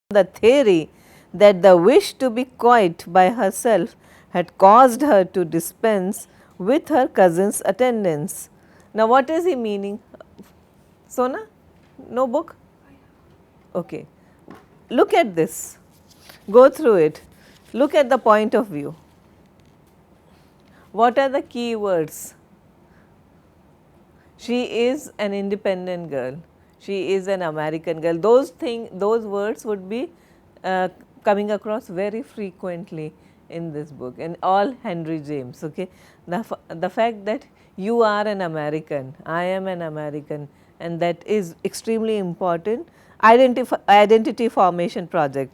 the theory that the wish to be quiet by herself had caused her to dispense with her cousin's attendance. Now, what is he meaning? Sona? No book? Okay. Look at this. Go through it. Look at the point of view. What are the key words? She is an independent girl. She is an American girl. Those words would be coming across very frequently in this book, in all Henry James. Okay, the fact that you are an American, I am an American, and that is extremely important identity formation project.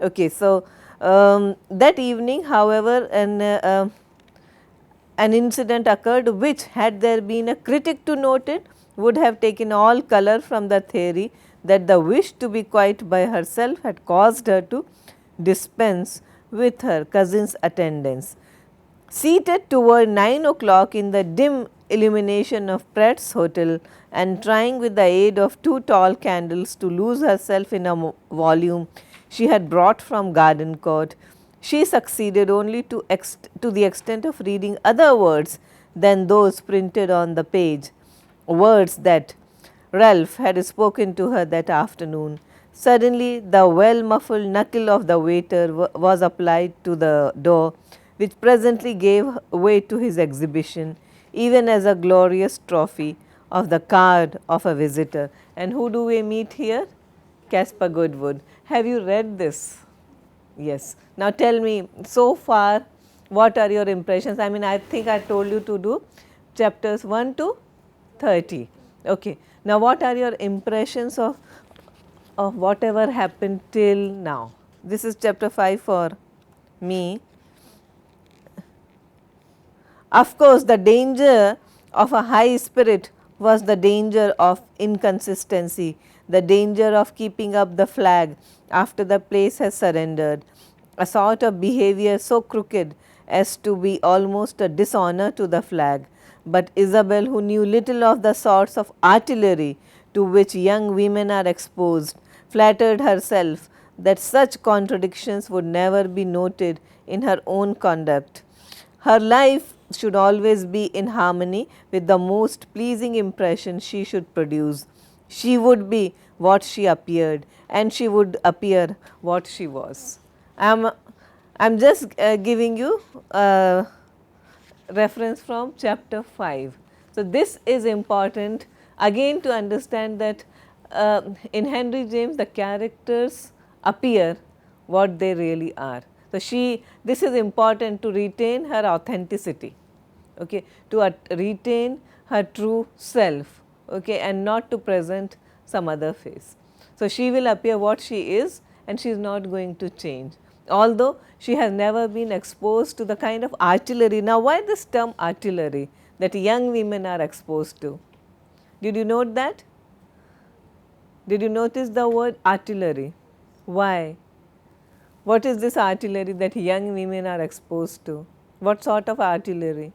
Okay, so that evening, however, an incident occurred which, had there been a critic to note it, would have taken all color from the theory that the wish to be quiet by herself had caused her to dispense with her cousin's attendance. Seated toward 9 o'clock in the dim illumination of Pratt's Hotel and trying with the aid of 2 tall candles to lose herself in a volume she had brought from Garden Court, she succeeded only to the extent of reading other words than those printed on the page, words that Ralph had spoken to her that afternoon. Suddenly the well muffled knuckle of the waiter was applied to the door, which presently gave way to his exhibition, even as a glorious trophy of the card of a visitor. And who do we meet here? Casper Goodwood. Have you read this? Yes. Now tell me, so far, what are your impressions? I mean, I think I told you to do chapters 1 to 30. Okay. Now, what are your impressions of whatever happened till now? This is chapter 5 for me. Of course, the danger of a high spirit was the danger of inconsistency, the danger of keeping up the flag after the place has surrendered, a sort of behavior so crooked as to be almost a dishonor to the flag. But Isabel, who knew little of the sorts of artillery to which young women are exposed, flattered herself that such contradictions would never be noted in her own conduct. Her life should always be in harmony with the most pleasing impression she should produce. She would be what she appeared, and she would appear what she was. I am just giving you reference from chapter 5. So, this is important again to understand that in Henry James the characters appear what they really are. So, this is important to retain her authenticity, okay, to retain her true self, okay, and not to present some other face. So, she will appear what she is, and she is not going to change, although she has never been exposed to the kind of artillery. Now, why this term artillery that young women are exposed to? Did you note that? Did you notice the word artillery? Why? What is this artillery that young women are exposed to? What sort of artillery?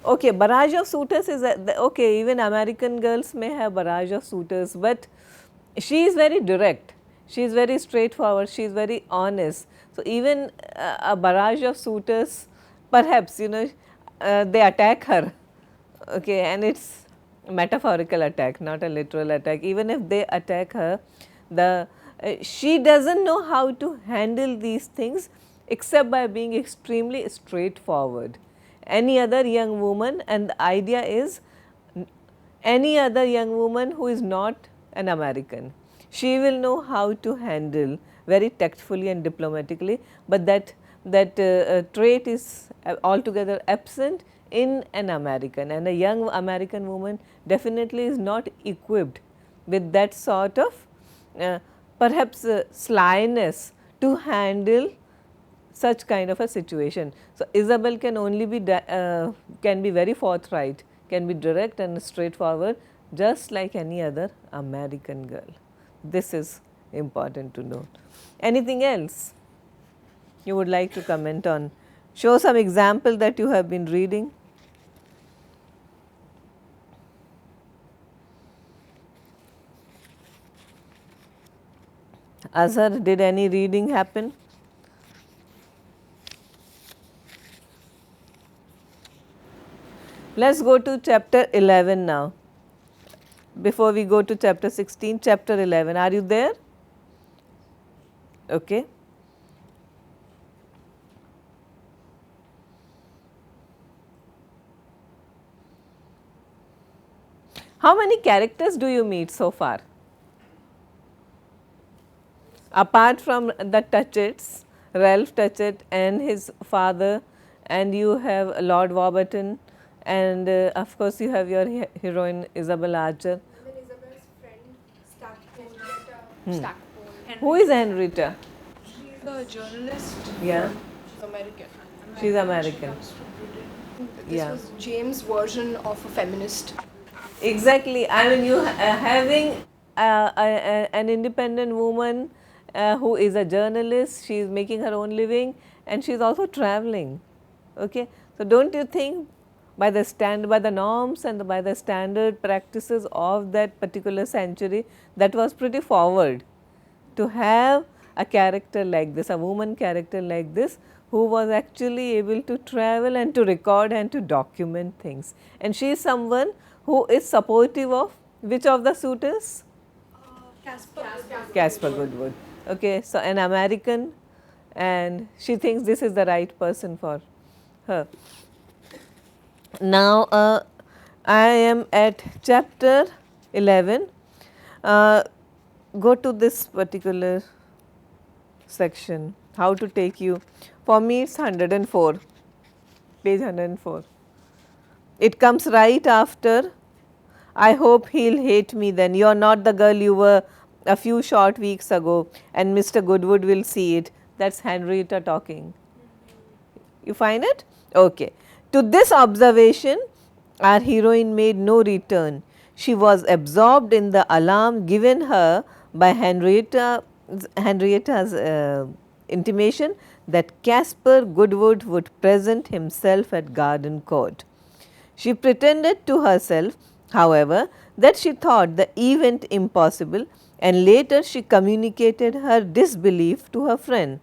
Okay, barrage of suitors is okay. Even American girls may have barrage of suitors, but she is very direct. She is very straightforward. She is very honest. So even a barrage of suitors, perhaps they attack her. Okay, and it's metaphorical attack, not a literal attack. Even if they attack her, she doesn't know how to handle these things except by being extremely straightforward. Any other young woman, and the idea is any other young woman who is not an American, she will know how to handle very tactfully and diplomatically, but that trait is altogether absent in an American, and a young American woman definitely is not equipped with that sort of perhaps slyness to handle such kind of a situation. So, Isabel can only be can be very forthright, can be direct and straightforward, just like any other American girl. This is important to note. Anything else you would like to comment on? Show some example that you have been reading. Azhar, did any reading happen? Let's go to chapter 11 now. Before we go to chapter 16, chapter 11. Are you there? Okay. How many characters do you meet so far? Apart from the Touchett's, Ralph Touchett and his father, and you have Lord Warburton, and of course you have your heroine Isabel Archer. And then Isabel's friend, Stackpole. Who is Henrietta? She's a journalist. Yeah, She's American. she's American. This Yeah. was James' version of a feminist. Exactly. I mean, you having an independent woman who is a journalist, she is making her own living, and she is also traveling. Okay, so don't you think by the norms and by the standard practices of that particular century, that was pretty forward to have a character like this, a woman character like this, who was actually able to travel and to record and to document things. And she is someone who is supportive of which of the suitors? Casper Goodwood. Okay, so an American, and she thinks this is the right person for her. Now, I am at chapter 11. Go to this particular section, how to take you. For me, it's 104, page 104. It comes right after, I hope he'll hate me then. You are not the girl you were a few short weeks ago, and Mr. Goodwood will see it. That's Henrietta talking. You find it? Okay. To this observation, our heroine made no return. She was absorbed in the alarm given her by Henrietta's intimation that Casper Goodwood would present himself at Garden Court. She pretended to herself, however, that she thought the event impossible, and later she communicated her disbelief to her friend.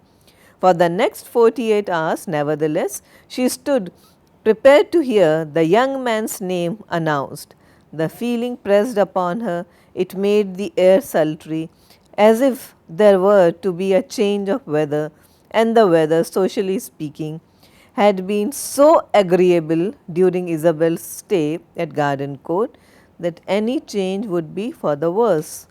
For the next 48 hours, nevertheless, she stood prepared to hear the young man's name announced. The feeling pressed upon her, it made the air sultry, as if there were to be a change of weather, and the weather, socially speaking, had been so agreeable during Isabel's stay at Garden Court that any change would be for the worse.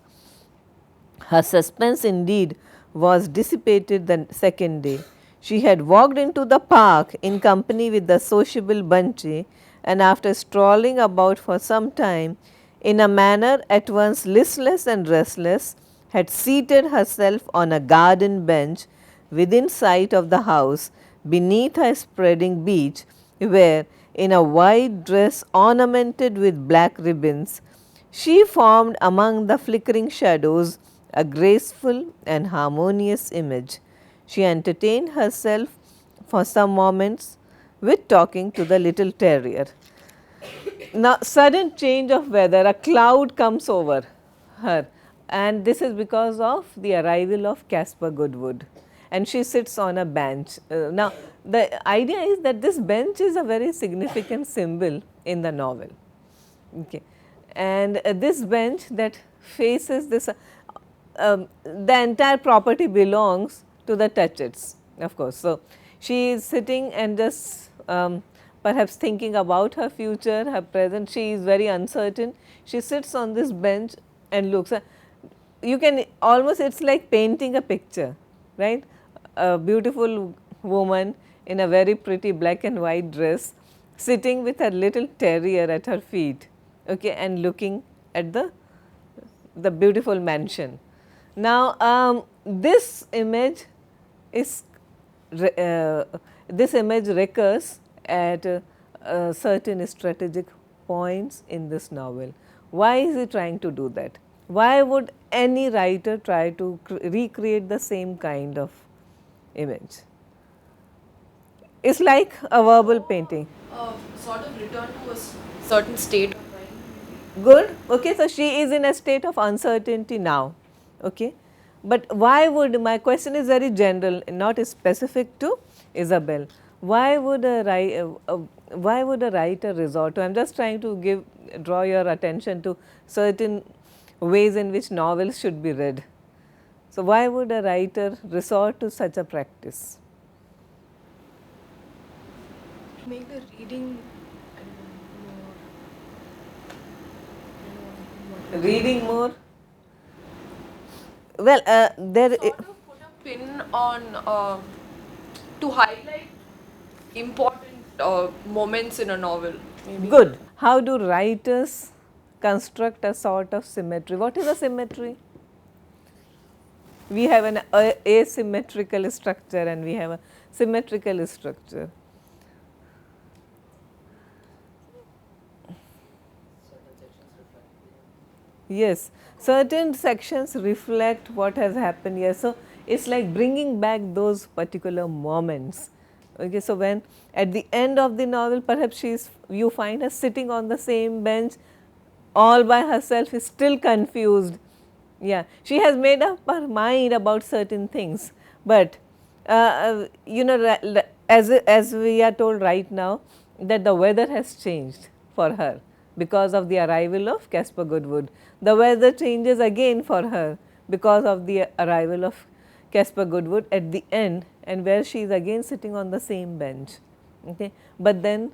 Her suspense indeed was dissipated the second day. She had walked into the park in company with the sociable Bunche, and after strolling about for some time in a manner at once listless and restless, had seated herself on a garden bench within sight of the house beneath a spreading beech, where in a white dress ornamented with black ribbons, she formed among the flickering shadows a graceful and harmonious image. She entertained herself for some moments with talking to the little terrier. Now, sudden change of weather, a cloud comes over her, and this is because of the arrival of Casper Goodwood, and she sits on a bench. Now, the idea is that this bench is a very significant symbol in the novel. Okay. And this bench that faces this, the entire property belongs to the Touchetts, of course. So, she is sitting and just perhaps thinking about her future, her present. She is very uncertain. She sits on this bench and looks. You can almost, it's like painting a picture, right? A beautiful woman in a very pretty black and white dress, sitting with her little terrier at her feet, okay, and looking at the beautiful mansion. Now, this image is this image recurs at certain strategic points in this novel. Why is he trying to do that? Why would any writer try to recreate the same kind of image? It's like a verbal painting. Sort of return to a certain state. Good. Okay, so she is in a state of uncertainty now. Okay. But why would, my question is very general, not specific to Isabel. Why would why would a writer resort to, I am just trying to draw your attention to certain ways in which novels should be read. So, why would a writer resort to such a practice? To make the reading, I don't know, more. Reading more? Well, there. Sort of put a pin on to highlight important moments in a novel. Maybe. Good. How do writers construct a sort of symmetry? What is a symmetry? We have an asymmetrical structure and we have a symmetrical structure. Yes, certain sections reflect what has happened here. So, it is like bringing back those particular moments. Okay, so when at the end of the novel, perhaps you find her sitting on the same bench all by herself, is still confused. Yeah, she has made up her mind about certain things, but you know, as we are told right now that the weather has changed for her because of the arrival of Casper Goodwood. The weather changes again for her because of the arrival of Casper Goodwood at the end, and where she is again sitting on the same bench. Okay. But then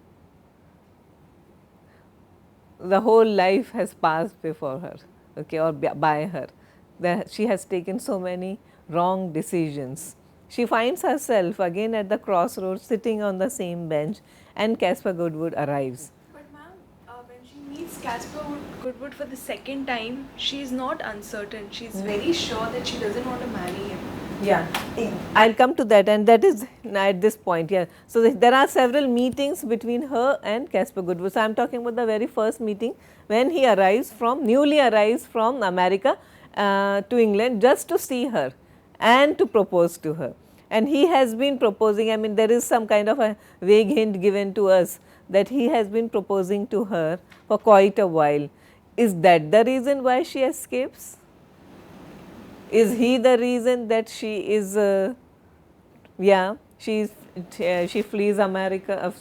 the whole life has passed before her, okay, or by her. She has taken so many wrong decisions. She finds herself again at the crossroads sitting on the same bench, and Caspar Goodwood arrives. But ma'am, when she meets Casper Goodwood for the second time, she is not uncertain. She is very sure that she doesn't want to marry him. Yeah, I will come to that, and that is at this point. Yeah, so there are several meetings between her and Caspar Goodwood. So I am talking about the very first meeting when he newly arrives from America to England just to see her and to propose to her. And he has been proposing, I mean there is some kind of a vague hint given to us that he has been proposing to her for quite a while. Is that the reason why she escapes? Is he the reason that she is, she flees America?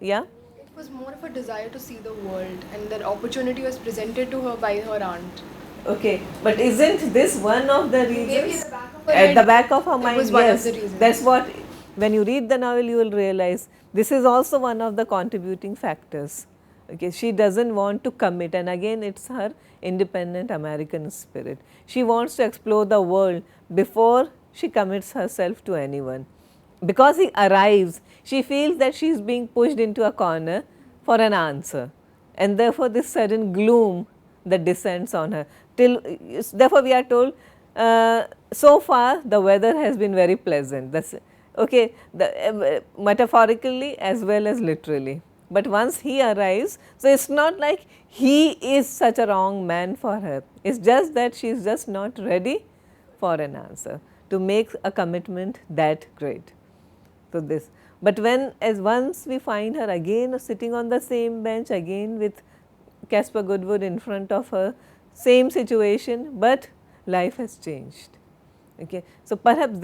Yeah? It was more of a desire to see the world, and that opportunity was presented to her by her aunt. Okay, but isn't this one of the reasons? Maybe At the back of her mind, was one yes. of the reasons. That's what, when you read the novel, you will realize this is also one of the contributing factors. Okay, she doesn't want to commit, and again it's her independent American spirit. She wants to explore the world before she commits herself to anyone. Because he arrives, she feels that she is being pushed into a corner for an answer, and therefore this sudden gloom that descends on her. Therefore we are told, so far the weather has been very pleasant. That's okay, metaphorically as well as literally. But once he arrives, so it's not like he is such a wrong man for her. It's just that she is just not ready for an answer to make a commitment that great. So this, but once we find her again sitting on the same bench again with Caspar Goodwood in front of her, same situation, but life has changed. Okay, so perhaps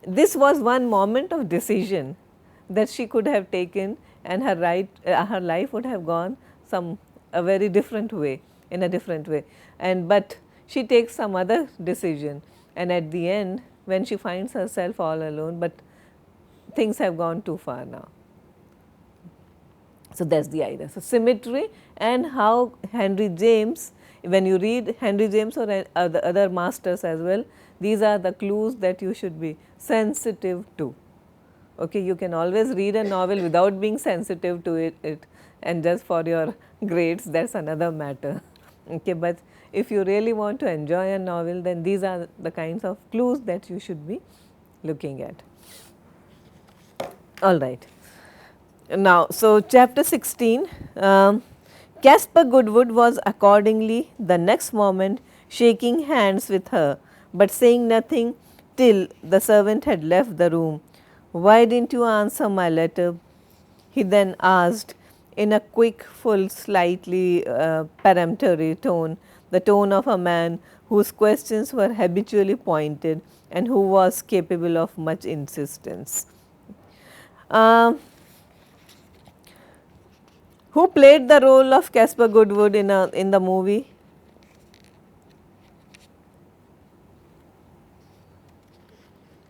this was one moment of decision that she could have taken, and her life would have gone a very different way, in a different way. But she takes some other decision, and at the end, when she finds herself all alone, but things have gone too far now. So that's the idea. So symmetry, and how Henry James, when you read Henry James or the other masters as well, these are the clues that you should be sensitive to. Okay, you can always read a novel without being sensitive to it and just for your grades, that is another matter. Okay, but if you really want to enjoy a novel, then these are the kinds of clues that you should be looking at. All right. Now, so chapter 16, Caspar Goodwood was accordingly the next moment shaking hands with her, but saying nothing till the servant had left the room. Why didn't you answer my letter? He then asked in a quick, full, slightly peremptory tone, the tone of a man whose questions were habitually pointed and who was capable of much insistence. Who played the role of Casper Goodwood in the movie?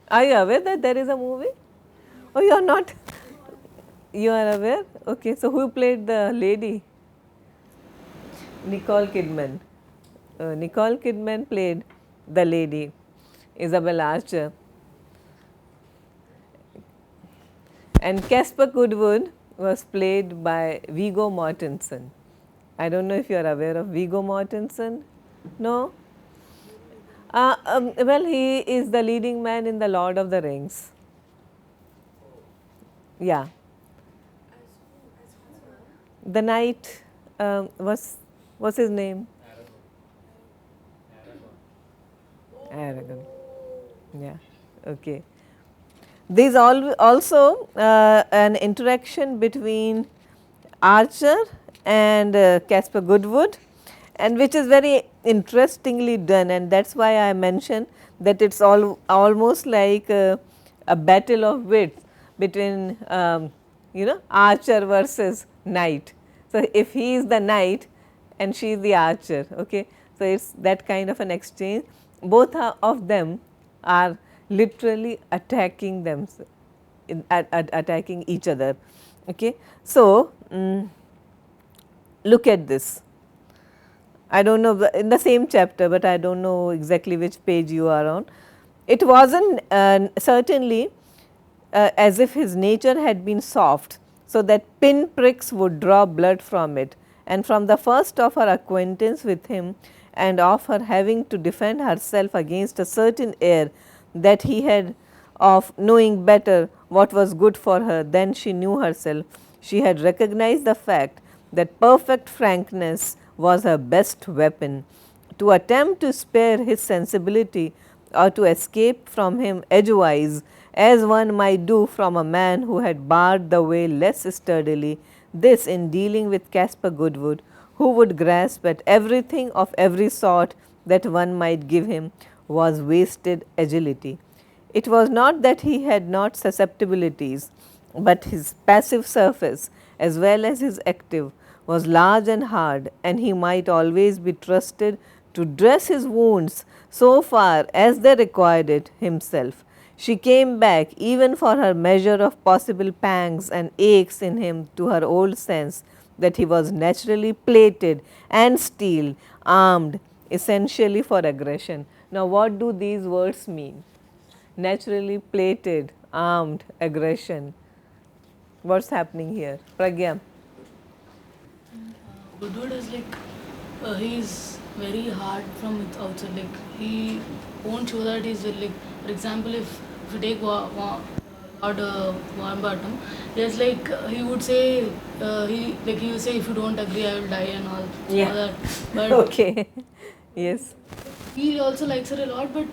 Are you aware that there is a movie? Oh, you are not? You are aware? Okay, so who played the lady? Nicole Kidman. Nicole Kidman played the lady, Isabel Archer. And Casper Goodwood was played by Viggo Mortensen. I don't know if you are aware of Viggo Mortensen. No? Well, he is the leading man in The Lord of the Rings. Yeah. The knight, what's his name? Aragon. Yeah, okay. There is also an interaction between Archer and Casper Goodwood, and which is very interestingly done, and that is why I mentioned that it is almost like a battle of wits between Archer versus knight. So, if he is the knight and she is the archer, okay. So, it is that kind of an exchange. Both of them are literally attacking them, attacking each other, okay. So, look at this. I do not know in the same chapter, but I do not know exactly which page you are on. It was not certainly as if his nature had been soft, so that pin pricks would draw blood from it, and from the first of her acquaintance with him and of her having to defend herself against a certain air that he had of knowing better what was good for her than she knew herself, she had recognized the fact that perfect frankness was her best weapon. To attempt to spare his sensibility or to escape from him edgewise, as one might do from a man who had barred the way less sturdily, this in dealing with Casper Goodwood, who would grasp at everything of every sort that one might give him, was wasted agility. It was not that he had not susceptibilities, but his passive surface as well as his active was large and hard, and he might always be trusted to dress his wounds so far as they required it himself. She came back even for her measure of possible pangs and aches in him to her old sense that he was naturally plated and steeled, armed essentially for aggression. Now, what do these words mean? Naturally plated, armed, aggression. What is happening here? Pragya. Goodwood is like, he's very hard from outside, like he won't show that he's like, for example, if you take Lord Warmbottom, there's like, he would say, he would say, if you don't agree, I will die and all, Yeah. all that. But Okay. Yes. he also likes her a lot, but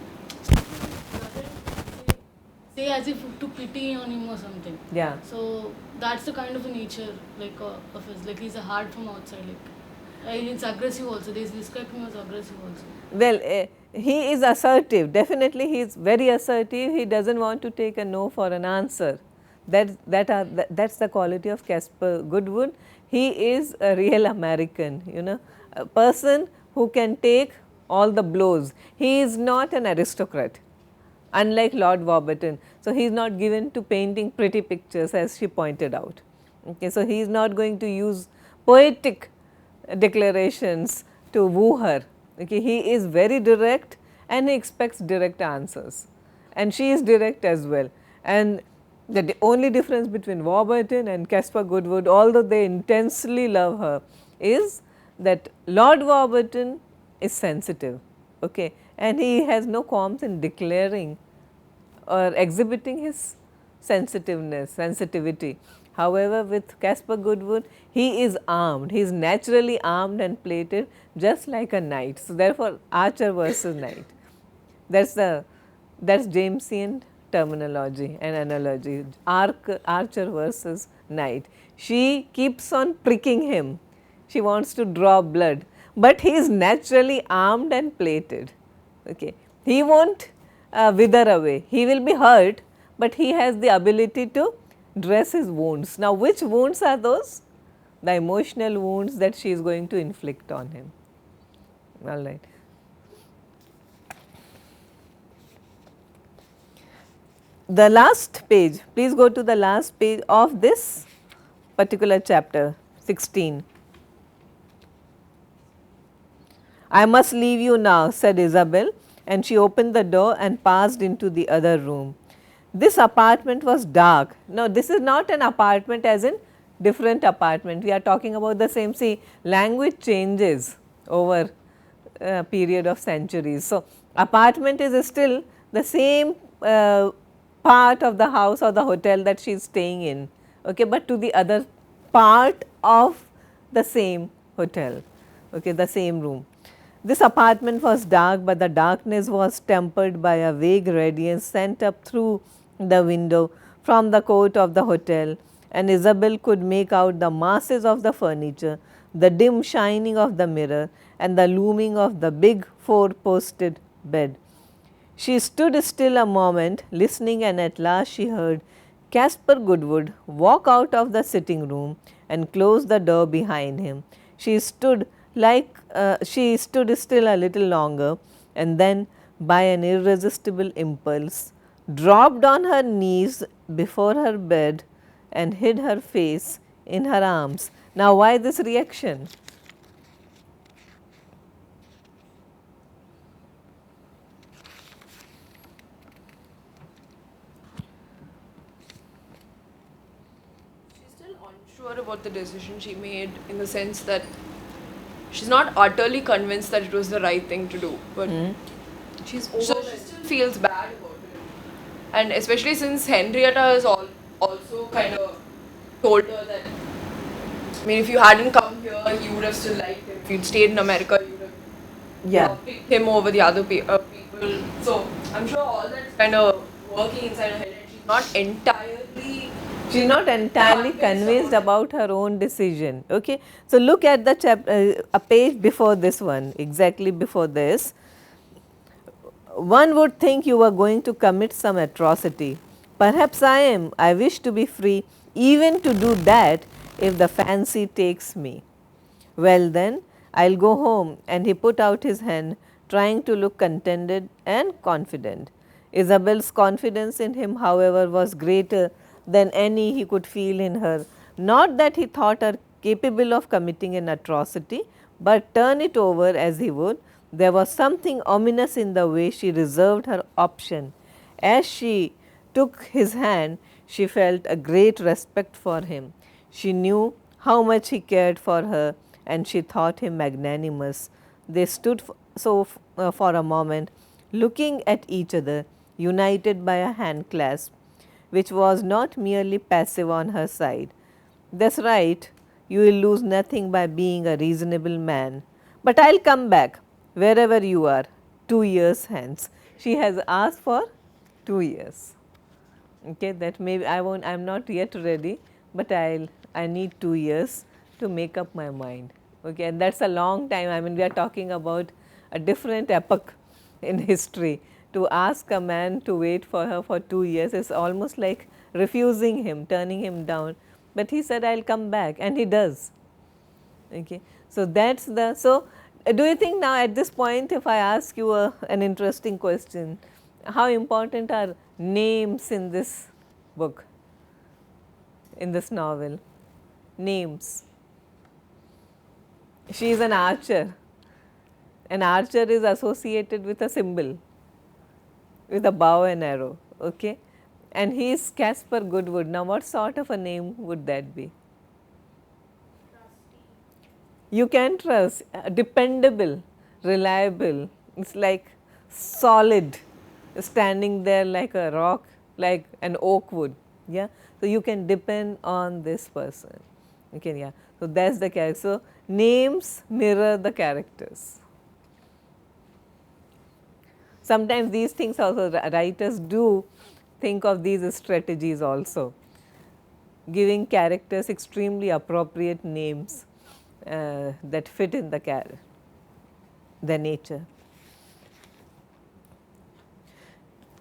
say as if to pity on him or something. Yeah. So that's the kind of a nature like of his. Like he's a hard from outside. Like he's aggressive also. They describe him as aggressive also. Well, he is assertive. Definitely, he is very assertive. He does not want to take a no for an answer. That's the quality of Casper Goodwood. He is a real American, you know, a person who can take all the blows. He is not an aristocrat, unlike Lord Warburton. So, he is not given to painting pretty pictures, as she pointed out. Okay, so, he is not going to use poetic declarations to woo her. Okay, he is very direct and he expects direct answers, and she is direct as well. And the only difference between Warburton and Casper Goodwood, although they intensely love her, is that Lord Warburton is sensitive, okay, and he has no qualms in declaring or exhibiting his sensitivity. However, with Casper Goodwood, he is armed, he is naturally armed and plated just like a knight. So, therefore, archer versus knight, that is Jamesian terminology and analogy, archer versus knight. She keeps on pricking him, she wants to draw blood, but he is naturally armed and plated. Okay. He won't wither away, he will be hurt, but he has the ability to dress his wounds. Now, which wounds are those? The emotional wounds that she is going to inflict on him. All right. The last page, please go to the last page of this particular chapter 16. I must leave you now, said Isabel, and she opened the door and passed into the other room. This apartment was dark. No, this is not an apartment as in different apartment. We are talking about the same. See, language changes over a period of centuries. So, apartment is still the same part of the house or the hotel that she is staying in, okay, but to the other part of the same hotel, okay, the same room. This apartment was dark, but the darkness was tempered by a vague radiance sent up through the window from the court of the hotel, and Isabel could make out the masses of the furniture, the dim shining of the mirror, and the looming of the big four-posted bed. She stood still a moment, listening, and at last she heard Casper Goodwood walk out of the sitting room and close the door behind him. She stood still a little longer, and then, by an irresistible impulse, dropped on her knees before her bed and hid her face in her arms. Now, why this reaction? She's still unsure about the decision she made, in the sense that she's not utterly convinced that it was the right thing to do, but She's so she overwhelmed. still feels bad about it. And especially since Henrietta has also kind of told her that, I mean, if you hadn't come here, you would have still liked him. If you'd stayed in America, you would have Yeah. picked him over the other people. So I'm sure all that's kind of working inside her head, and she's not entirely. She is not entirely convinced about her own decision. Okay. So, look at the chapter, a page before this one, exactly before this. One would think you were going to commit some atrocity. Perhaps I am. I wish to be free even to do that if the fancy takes me. Well then, I will go home, and he put out his hand, trying to look contented and confident. Isabel's confidence in him, however, was greater than any he could feel in her. Not that he thought her capable of committing an atrocity, but turn it over as he would, there was something ominous in the way she reserved her option. As she took his hand, she felt a great respect for him. She knew how much he cared for her, and she thought him magnanimous. They stood for a moment, looking at each other, united by a hand clasp, which was not merely passive on her side. That's right, you will lose nothing by being a reasonable man, but I will come back wherever you are 2 years hence. She has asked for 2 years. Okay, that maybe I am not yet ready, but I need 2 years to make up my mind. Okay, and that's a long time. I mean, we are talking about a different epoch in history. To ask a man to wait for her for 2 years is almost like refusing him, turning him down. But he said, I will come back, and he does. Okay. So, that's the, so do you think now at this point, if I ask you an interesting question, how important are names in this book, in this novel? Names. She is an archer. An archer is associated with a symbol, with a bow and arrow, okay? And he is Casper Goodwood. Now, what sort of a name would that be? You can trust, dependable, reliable. It's like solid, standing there like a rock, like an oak wood. Yeah, so you can depend on this person. Okay, yeah. So that's the character. So names mirror the characters. Sometimes these things also writers do think of these strategies also, giving characters extremely appropriate names that fit in the the nature.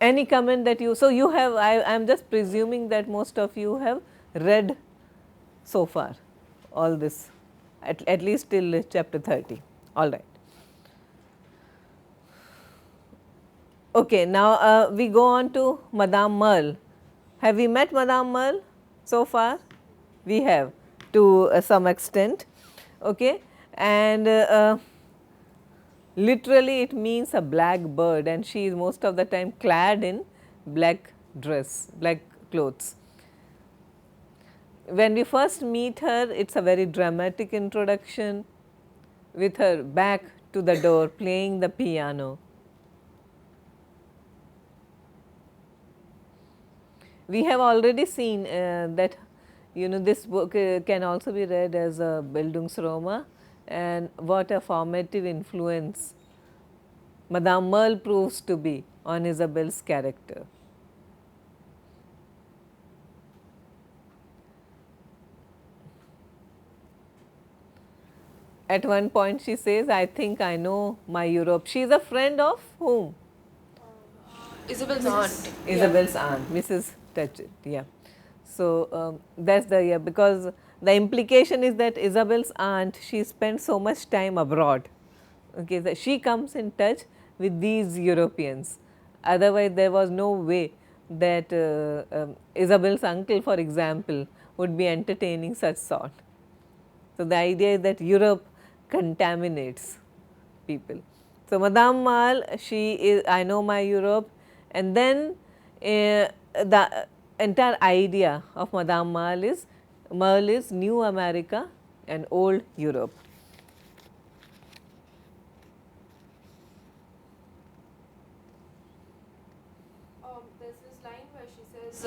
Any comment that you, so you have, I am just presuming that most of you have read so far all this, at least till chapter 30, all right. Okay, now we go on to Madame Merle. Have we met Madame Merle so far? We have, to some extent, okay, and literally it means a black bird, and she is most of the time clad in black dress, black clothes. When we first meet her, it is a very dramatic introduction with her back to the door playing the piano. We have already seen that this book can also be read as a Bildungsroman, and what a formative influence Madame Merle proves to be on Isabel's character. At one point she says, I think I know my Europe. She is a friend of whom? Isabel's aunt. Isabel's aunt, Mrs. Touchett, yeah. So, that is the, yeah, because the implication is that Isabel's aunt, she spent so much time abroad, okay, that she comes in touch with these Europeans. Otherwise, there was no way that Isabel's uncle, for example, would be entertaining such sort. So, the idea is that Europe contaminates people. So, Madame Merle, she is, I know my Europe, and then the entire idea of Madame Merle is New America and Old Europe. There's this line where she says,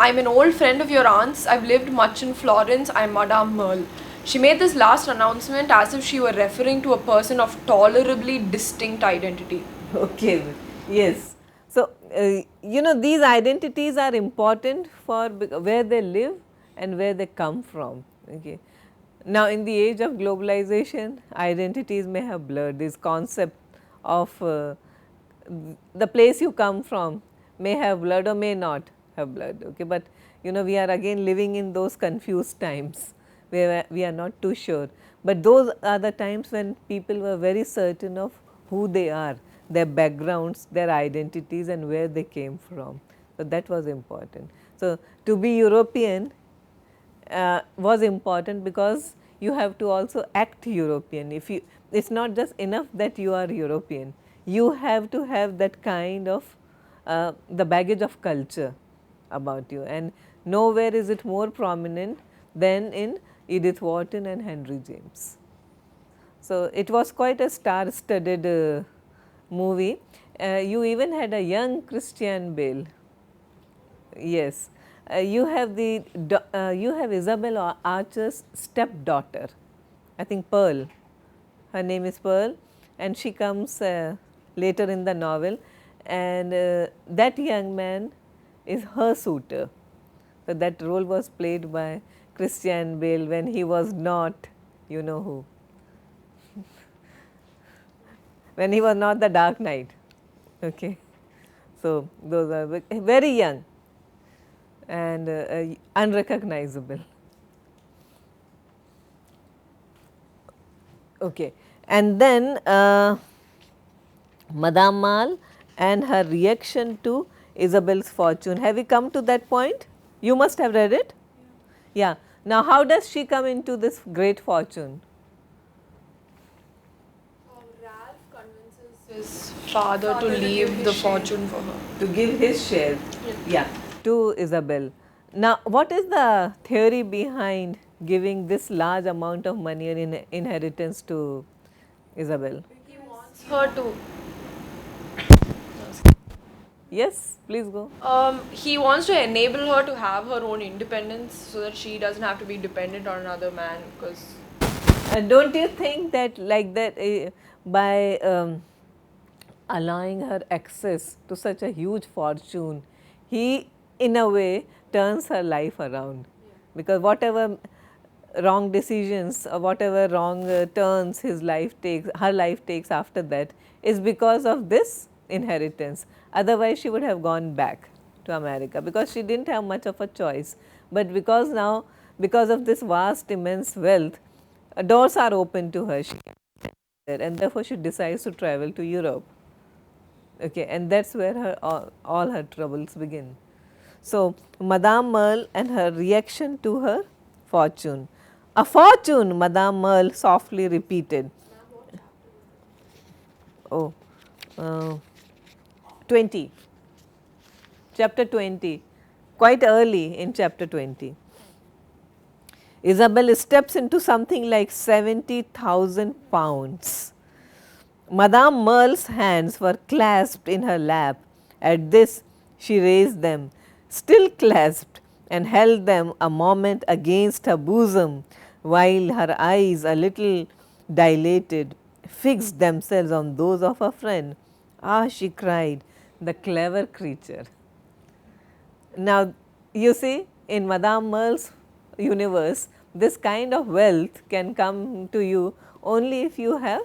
I'm an old friend of your aunt's. I've lived much in Florence. I'm Madame Merle. She made this last announcement as if she were referring to a person of tolerably distinct identity. Okay, yes. So, these identities are important for where they live and where they come from. Okay. Now, in the age of globalization, identities may have blurred. This concept of the place you come from may have blurred or may not have blurred. Okay. But, we are again living in those confused times where we are not too sure. But those are the times when people were very certain of who they are, their backgrounds, their identities, and where they came from. So, that was important. So, to be European was important because you have to also act European. If you, it's not just enough that you are European, you have to have that kind of the baggage of culture about you, and nowhere is it more prominent than in Edith Wharton and Henry James. So, it was quite a star-studded movie. You even had a young Christian Bale. Yes, you have Isabel Archer's stepdaughter, I think Pearl. Her name is Pearl, and she comes later in the novel, and that young man is her suitor. So, that role was played by Christian Bale when he was not, you know who, when he was not the Dark Knight. Okay. So, those are very young and unrecognizable. Okay. And then Madame Merle and her reaction to Isabel's fortune. Have we come to that point? You must have read it? Yeah. Now, how does she come into this great fortune? Ralph convinces his father to leave the fortune for her. To give his share, yeah, to Isabel. Now, what is the theory behind giving this large amount of money in inheritance to Isabel? He wants her to. Yes, please go. He wants to enable her to have her own independence so that she doesn't have to be dependent on another man. Because don't you think that like that by allowing her access to such a huge fortune, he in a way turns her life around? Because whatever wrong decisions, whatever wrong turns her life takes after that, is because of this inheritance. Otherwise, she would have gone back to America because she didn't have much of a choice. But because now, because of this vast, immense wealth, doors are open to her. She can stay there, and therefore she decides to travel to Europe. Okay, and that's where all her troubles begin. So, Madame Merle and her reaction to her fortune. A fortune, Madame Merle softly repeated. Oh, uh, 20, chapter 20, quite early in chapter 20. Isabel steps into something like 70,000 pounds. Madame Merle's hands were clasped in her lap. At this, she raised them, still clasped, and held them a moment against her bosom, while her eyes, a little dilated, fixed themselves on those of her friend. Ah, she cried, the clever creature. Now, you see, in Madame Merle's universe, this kind of wealth can come to you only if you have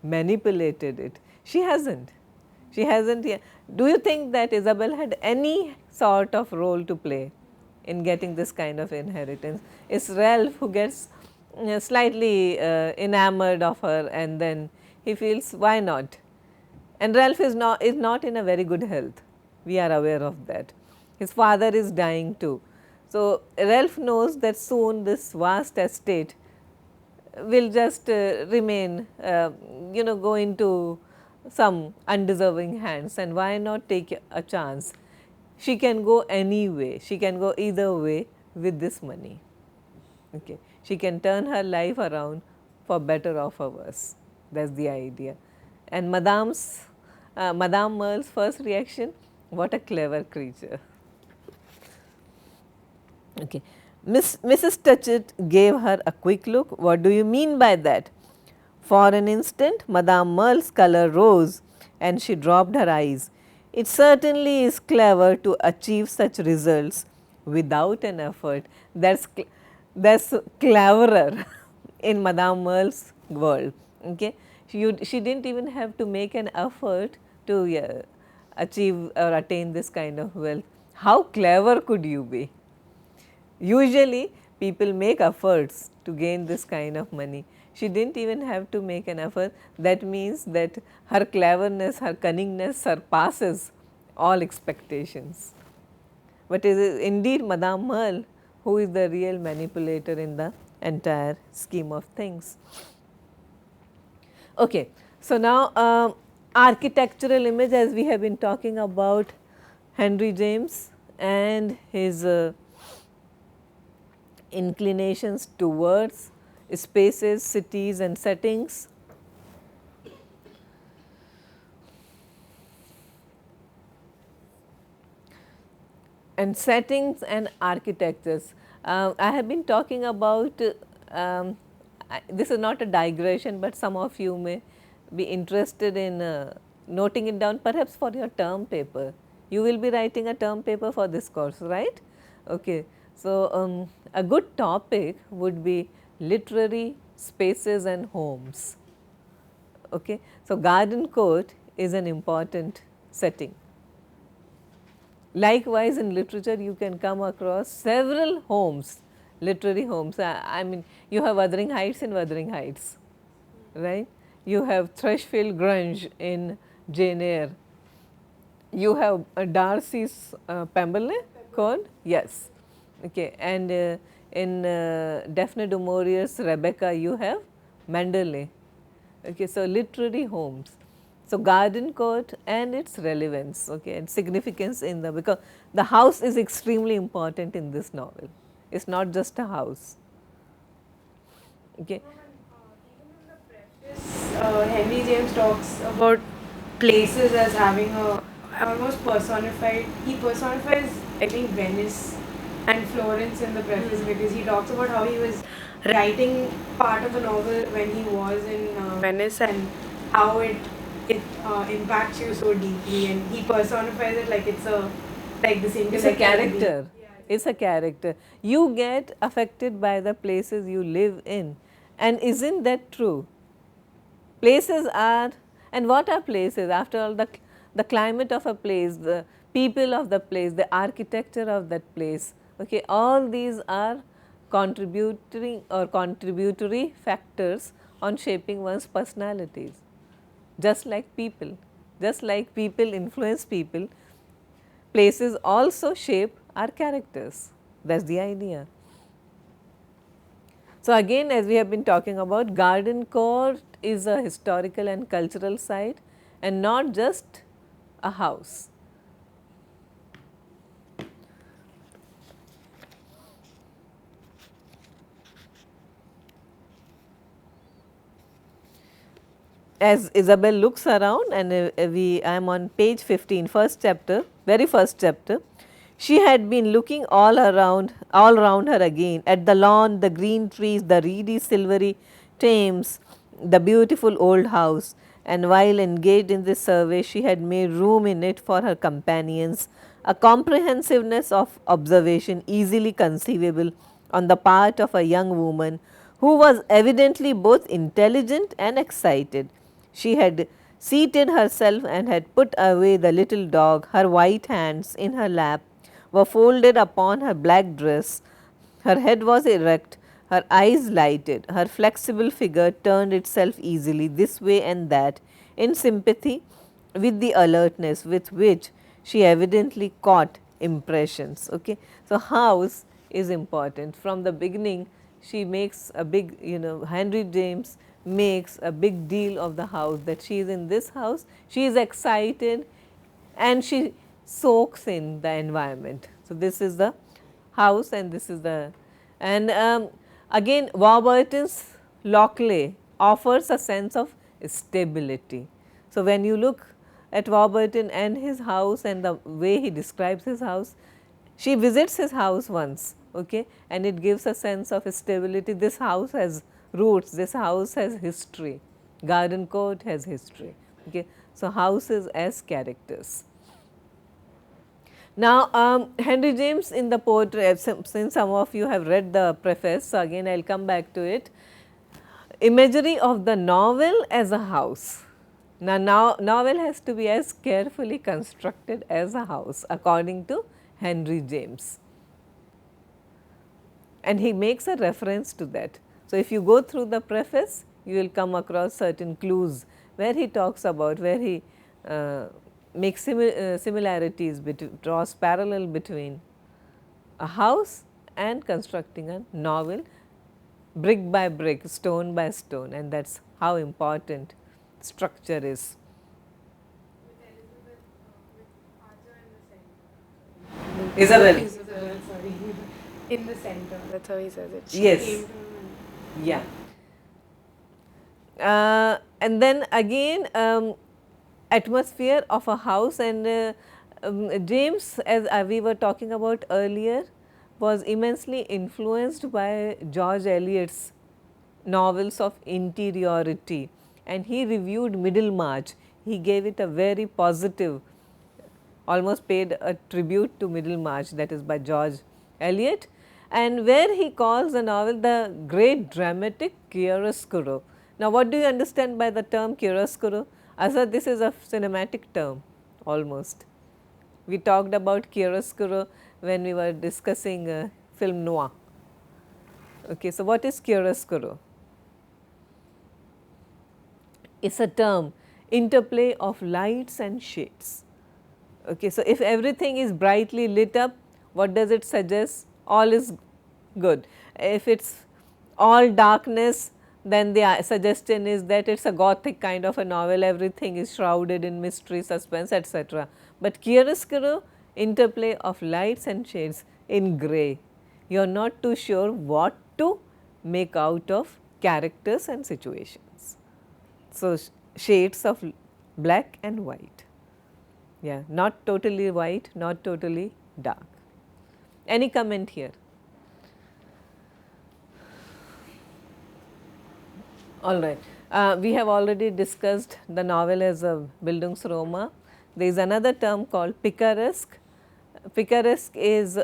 manipulated it. She hasn't. She hasn't yet. Do you think that Isabel had any sort of role to play in getting this kind of inheritance? It's Ralph who gets slightly enamored of her, and then he feels, why not? And Ralph is not in a very good health. We are aware of that. His father is dying too. So, Ralph knows that soon this vast estate will just remain, go into some undeserving hands, and why not take a chance? She can go any way, she can go either way with this money. Okay. She can turn her life around for better or for worse. That is the idea. And Madame Merle's first reaction, what a clever creature. Okay. Mrs. Touchett gave her a quick look. What do you mean by that? For an instant, Madame Merle's color rose and she dropped her eyes. It certainly is clever to achieve such results without an effort. That's cleverer in Madame Merle's world. Okay? She didn't even have to make an effort to achieve or attain this kind of wealth. How clever could you be? Usually, people make efforts to gain this kind of money. She didn't even have to make an effort. That means that her cleverness, her cunningness surpasses all expectations. But it is indeed Madame Merle who is the real manipulator in the entire scheme of things. Okay. So, now architectural image, as we have been talking about Henry James and his inclinations towards spaces, cities and settings. And settings and architectures. I have been talking about, this is not a digression, but some of you may be interested in noting it down perhaps for your term paper. You will be writing a term paper for this course, right? Okay. So, a good topic would be literary spaces and homes. Okay. So, garden court is an important setting. Likewise, in literature you can come across several homes, literary homes. I mean, you have Wuthering Heights in Wuthering Heights, right? You have Thrushfield Grange in Jane Eyre. You have Darcy's Pemberley Court, yes. Okay. And in Daphne du Maurier's Rebecca, you have Manderley. Okay. So, literary homes. So, garden court and its relevance, okay, and significance in the, because the house is extremely important in this novel. It is not just a house. Okay. Even in the preface, Henry James talks about places as having a almost personified. He personifies, I think, Venice and Florence in the preface, because he talks about how he was writing part of a novel when he was in Venice, and how it impacts you so deeply, and he personifies it like it's a, like the singular. It's a character. it's a character. You get affected by the places you live in, and isn't that true? Places are, and what are places? After all, the climate of a place, the people of the place, the architecture of that place, okay, all these are contributory factors on shaping one's personalities. Just like people influence people, places also shape our characters. That's the idea. So, again, as we have been talking about, Garden Court is a historical and cultural site and not just a house. As Isabel looks around, and I am on page 15, first chapter, very first chapter. She had been looking all round her again, at the lawn, the green trees, the reedy silvery Thames, the beautiful old house, and while engaged in this survey, she had made room in it for her companions, a comprehensiveness of observation easily conceivable on the part of a young woman who was evidently both intelligent and excited. She had seated herself and had put away the little dog. Her white hands in her lap were folded upon her black dress. Her head was erect, her eyes lighted, her flexible figure turned itself easily this way and that in sympathy with the alertness with which she evidently caught impressions. Okay. So, house is important. From the beginning, she makes a big, Henry James makes a big deal of the house, that she is in this house, she is excited and she soaks in the environment. So, this is the house and this is the, and again Warburton's Lockley offers a sense of stability. So, when you look at Warburton and his house and the way he describes his house, she visits his house once, okay, and it gives a sense of stability. This house has roots, this house has history, Garden Court has history. Okay. So, houses as characters. Now, Henry James in the poetry, since some of you have read the preface, so again I will come back to it. Imagery of the novel as a house. Now, novel has to be as carefully constructed as a house according to Henry James, and he makes a reference to that. So, if you go through the preface, you will come across certain clues where he talks about, where he makes similarities, draws parallel between a house and constructing a novel, brick by brick, stone by stone, and that is how important structure is. Isabel. Isabel, sorry. In the center. That's how he says it. Yes. Yeah. And then again, atmosphere of a house, and James, as we were talking about earlier, was immensely influenced by George Eliot's novels of interiority, and he reviewed Middlemarch. He gave it a very positive, almost paid a tribute to Middlemarch, that is by George Eliot, and where he calls the novel the great dramatic chiaroscuro. Now, what do you understand by the term chiaroscuro? Azhar, this is a cinematic term almost. We talked about chiaroscuro when we were discussing film noir. Okay, so, what is chiaroscuro? It is a term, interplay of lights and shades. Okay, so, if everything is brightly lit up, what does it suggest? All is good. If it is all darkness, then the suggestion is that it is a gothic kind of a novel, everything is shrouded in mystery, suspense, etc. But chiaroscuro, interplay of lights and shades in grey. You are not too sure what to make out of characters and situations. So, shades of black and white, yeah, not totally white, not totally dark. Any comment here? All right. We have already discussed the novel as a Bildungsroman. There is another term called Picaresque. Picaresque is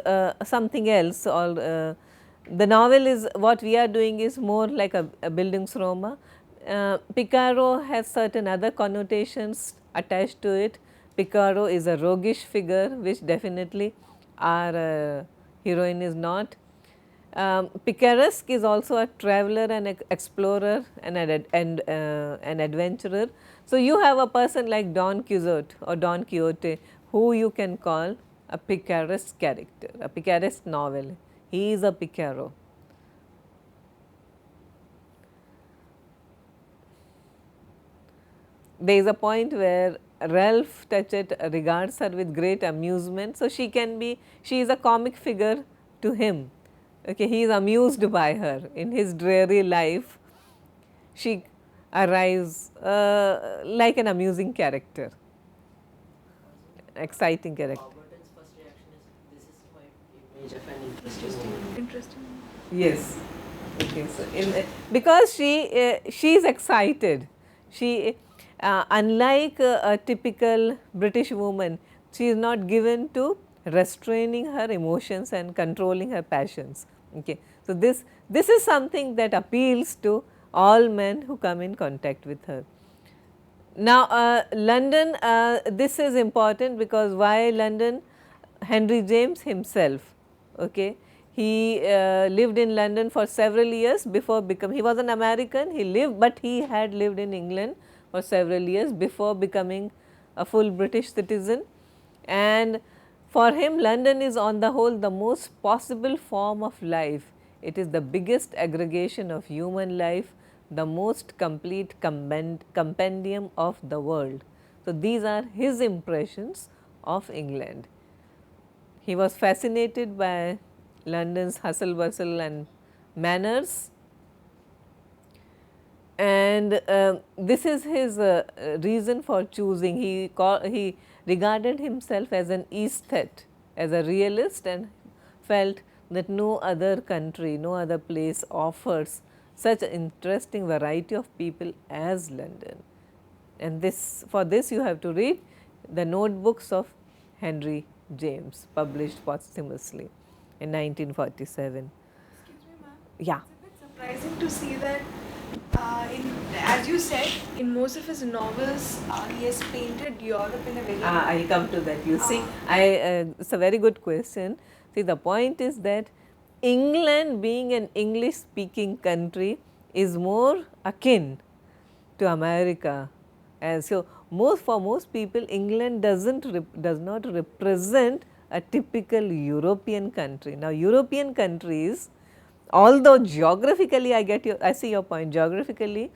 something else, or the novel is, what we are doing is more like a Bildungsroman. Picaro has certain other connotations attached to it. Picaro is a roguish figure, which definitely our heroine is not. Picaresque is also a traveler and explorer and an adventurer. So, you have a person like Don Quixote or Don Quixote, who you can call a picaresque character, a picaresque novel. He is a Picaro. There is a point where Ralph Touchett regards her with great amusement. So, she is a comic figure to him. Okay, he is amused by her in his dreary life. She arrives like an amusing character, exciting character. Alberton's first reaction is, this is quite image of an interesting woman. Interesting. Yes. Okay. So, because she is excited. She unlike a typical British woman, she is not given to restraining her emotions and controlling her passions. Okay. So, this is something that appeals to all men who come in contact with her. Now, London, this is important because why London? Henry James himself, okay, he lived in London for several years before he was an American, he lived, but he had lived in England for several years before becoming a full British citizen. And for him, London is on the whole the most possible form of life. It is the biggest aggregation of human life, the most complete compendium of the world. So, these are his impressions of England. He was fascinated by London's hustle bustle and manners, and this is his reason for choosing. He regarded himself as an aesthete, as a realist, and felt that no other country, no other place offers such an interesting variety of people as London. And for this you have to read the notebooks of Henry James, published posthumously in 1947. Excuse me, ma'am. Yeah. It's a bit surprising to see that, as you said, in most of his novels, he has painted Europe in a very. I come to that. You see, it's a very good question. See, the point is that England, being an English speaking country, is more akin to America. And so, for most people, England does not represent a typical European country. Now, European countries, although geographically I see your point, geographically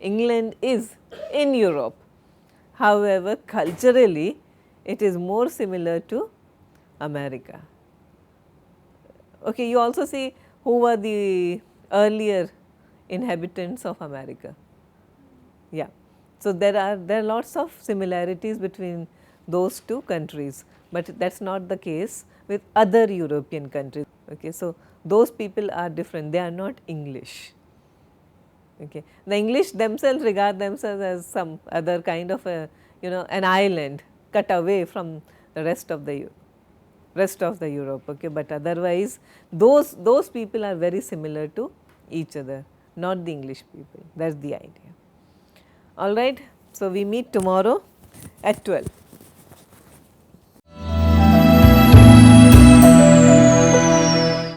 England is in Europe. However, culturally it is more similar to America. Okay, you also see who were the earlier inhabitants of America. Yeah. So, there are lots of similarities between those two countries, but that is not the case with other European countries. Okay. So, those people are different, they are not English. Okay. The English themselves regard themselves as some other kind of a, an island cut away from the rest of the Europe. Okay. But otherwise those people are very similar to each other, not the English people. That is the idea. All right. So, we meet tomorrow at 12.